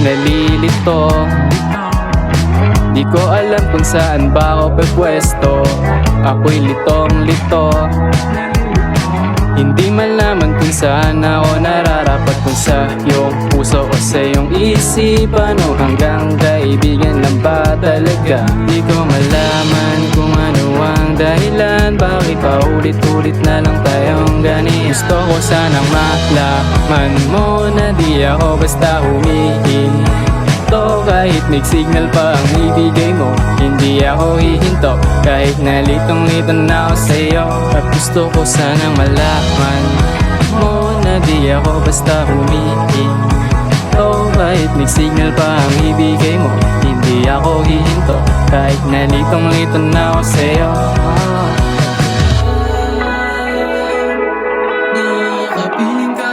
nalilito. Di ko alam kung saan ba ako pepwesto. Ako'y litong-lito. Hindi malaman kung saan ako nararapat, kung sa iyong puso o sa iyong isipan, o hanggang kaibigan lang ba talaga. Di ko malaman kung ano ang dahilan, bakit paulit-ulit na lang tayong ganyan. Gusto ko sanang malaman mo na di ako basta humihinto. Kahit may signal pa ang ibigay mo, hindi ako hihinto. Kahit nalitong-lito na ako sa'yo, at gusto ko sanang malaman mo na di ako basta humihinto. Kahit may signal pa ang ibigay mo, hindi ako hihinto. Kahit nalitong-lito na ako sa'yo. Nakapiling ka,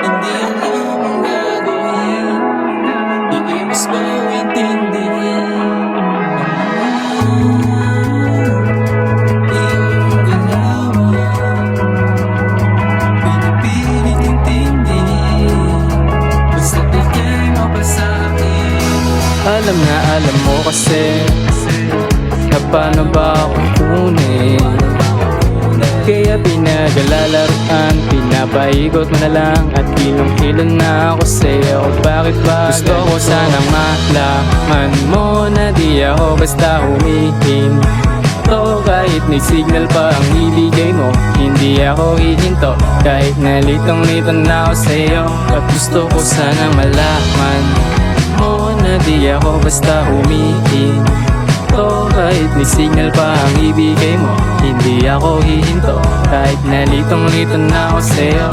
hindi alam ang gagawin, iiwas ko intindihin. Iyong galawan, pinipilit intindihin, basta bigay mo pa sa'kin. Alam na alam mo kasi na paano ba ako kunin. Kaya pinaglalaraan, pinapaikot mo na lang, at kilong-kilong na ako sa'yo. Bakit ba gusto ko sanang malaman mo na di ako basta humihinto. Kahit may signal pa ang ibigay mo, hindi ako hihinto. Kahit nalitong-lito na ako sa'yo, at gusto ko sanang malaman mo na di ako basta humihinto. Kahit may signal pa ang ibigay mo, hindi ako hihinto. Kahit nalitong-lito na ako sa'yo.